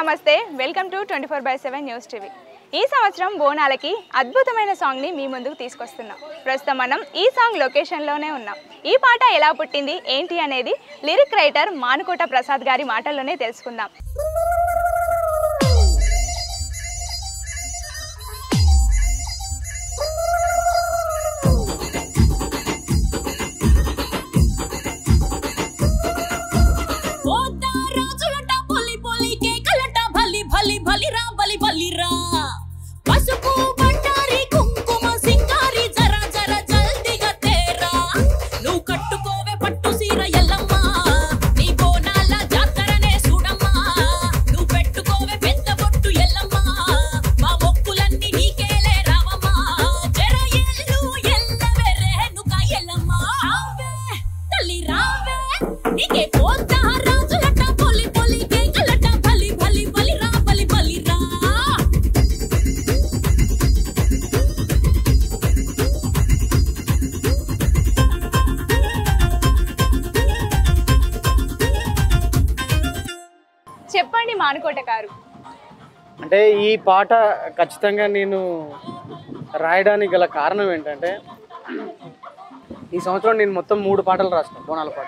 నమస్తే welcome to 24/7 news TV. ఈ సంవత్సరం బోనాలకి అద్భుతమైన సాంగ్ ని మీ ముందుకు తీసుకొస్తున్నాం। ప్రస్తుతం మనం ఈ సాంగ్ లొకేషన్ లోనే ఉన్నాం। ఈ పాట ఎలా పుట్టింది ఏంటి అనేది లిరిక్ రైటర్ మానుకోట ప్రసాద్ గారి మాటల్లోనే తెలుసుకుందాం। పసుపు బండారి కుంకుమ సింగారి జరా జరా జల్దిగా తేరా నువ్వు కట్టుకోవే పట్టు సీర ఎల్లమ్మ నీ బోనాల జాతరనే చూడమ్మా నువ్వు పెట్టుకోవే పెద్ద బొట్టు ఎల్లమ్మ మా మొక్కులన్నీ నీకేలే రావమ్మా జర ఎల్లు ఎల్లవే రేణుక ఎల్లమ్మ రావే తల్లి రావే నీకే పోతా రాజులట పొలి పొలి కేకలట బలి బలి బలి రా బలి బలి రా చెప్పండి మానుకోట గారు। అంటే ఈ పాట ఖచ్చితంగా నేను రాయడానికి గల కారణం ఏంటంటే ఈ సంవత్సరం నేను మొత్తం 3 పాటలు రాసిన బోనాల పాట।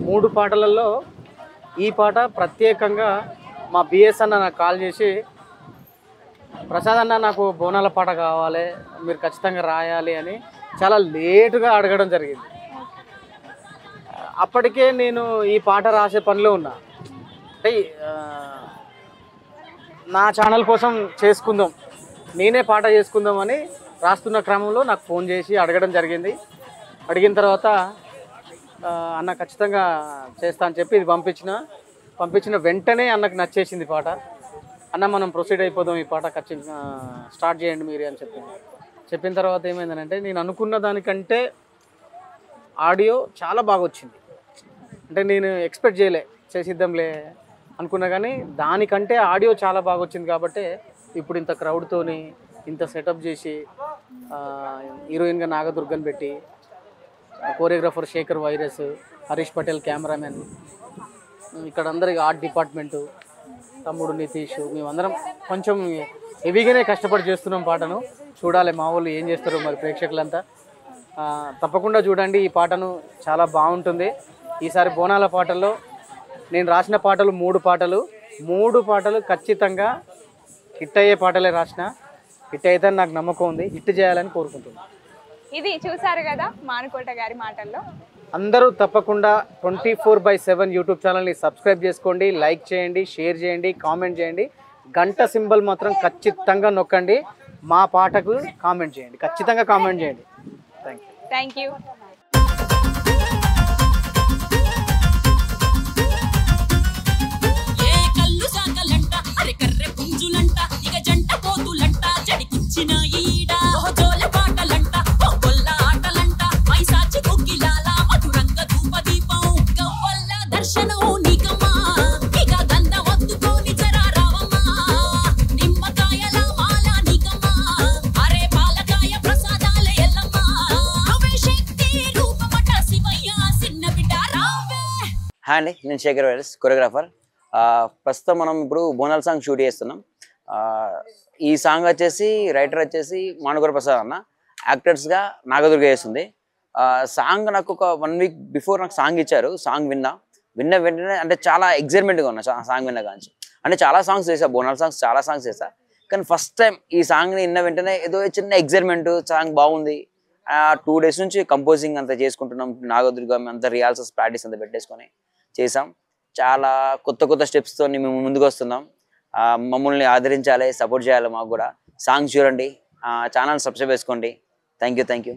3 పాటలలో ఈ పాట ప్రత్యేకంగా మా బిఎస్ అన్న నాకు కాల్ చేసి ప్రసాద్ అన్న నాకు బోనాల పాట కావాలి మీరు ఖచ్చితంగా రాయాలి అని చాలా లేటుగా అడగడం జరిగింది। అప్పటికే నేను ఈ పాట రాసే పనిలో ఉన్నా। అంటే నా ఛానల్ కోసం చేసుకుందాం నేనే పాట చేసుకుందామని రాస్తున్న క్రమంలో నాకు ఫోన్ చేసి అడగడం జరిగింది। అడిగిన తర్వాత అన్న ఖచ్చితంగా చేస్తా అని చెప్పి ఇది పంపించిన వెంటనే అన్నకు నచ్చేసింది పాట। అన్న మనం ప్రొసీడ్ అయిపోదాం ఈ పాట ఖచ్చితంగా స్టార్ట్ చేయండి మీరు అని చెప్పిన తర్వాత ఏమైందంటే నేను అనుకున్న దానికంటే ఆడియో చాలా బాగా వచ్చింది। అంటే నేను ఎక్స్పెక్ట్ చేయలే చేసిద్దాంలే అనుకున్నా కానీ దానికంటే ఆడియో చాలా బాగా వచ్చింది కాబట్టి ఇప్పుడు ఇంత క్రౌడ్తోని ఇంత సెటప్ చేసి హీరోయిన్గా నాగదుర్గని పెట్టి కోరియోగ్రాఫర్ శేఖర్ వైరస్ హరీష్ పటేల్ కెమెరామెన్ ఇక్కడ అందరికి ఆర్ట్ డిపార్ట్మెంటు తమ్ముడు నితీష్ మేమందరం కొంచెం హెవీగానే కష్టపడి చేస్తున్నాం పాటను। చూడాలి మా వాళ్ళు ఏం చేస్తారో మరి ప్రేక్షకులంతా తప్పకుండా చూడండి ఈ పాటను చాలా బాగుంటుంది। ఈసారి బోనాల పాటల్లో నేను రాసిన పాటలు 3 పాటలు ఖచ్చితంగా హిట్ అయ్యే పాటలే రాసిన హిట్ అయితే నాకు నమ్మకం ఉంది హిట్ చేయాలని కోరుకుంటున్నాను। ఇది చూసారు కదా మానుకోట గారి మాటల్లో। అందరూ తప్పకుండా 24/7 యూట్యూబ్ ఛానల్ని సబ్స్క్రైబ్ చేసుకోండి లైక్ చేయండి షేర్ చేయండి కామెంట్ చేయండి గంట సింబల్ మాత్రం ఖచ్చితంగా నొక్కండి మా పాటకు కామెంట్ చేయండి ఖచ్చితంగా కామెంట్ చేయండి థ్యాంక్ యూ హాయ్ అండి నేను శేఖర్ వైరస్ కొరియోగ్రాఫర్। ప్రస్తుతం మనం ఇప్పుడు బోనాల సాంగ్ షూట్ చేస్తున్నాం। ఈ సాంగ్ వచ్చేసి రైటర్ వచ్చేసి మానుకోట ప్రసాద్ అన్న యాక్టర్స్గా నాగదుర్గ చేస్తుంది। సాంగ్ నాకు ఒక 1 వీక్ బిఫోర్ నాకు సాంగ్ ఇచ్చారు సాంగ్ విన్న వెంటనే అంటే చాలా ఎక్సైట్మెంట్గా ఉన్నా సాంగ్ విన్న కానీ అంటే చాలా సాంగ్స్ చేసా బోనాల సాంగ్స్ చాలా సాంగ్స్ చేసా కానీ ఫస్ట్ టైం ఈ సాంగ్ని విన్న వెంటనే ఏదో చిన్న ఎక్సైట్మెంట్ సాంగ్ బాగుంది। 2 days నుంచి కంపోజింగ్ అంతా చేసుకుంటున్నాం నాగదుర్గ అంతా రిహార్సల్స్ ప్రాక్టీస్ అంతా పెట్టేసుకొని చేసాం చాలా కొత్త స్టెప్స్తో మేము ముందుకు వస్తున్నాం। మమ్మల్ని ఆదరించాలి సపోర్ట్ చేయాలి మాకు కూడా సాంగ్స్ చూడండి ఛానల్ సబ్స్క్రైబ్ చేసుకోండి థ్యాంక్ యూ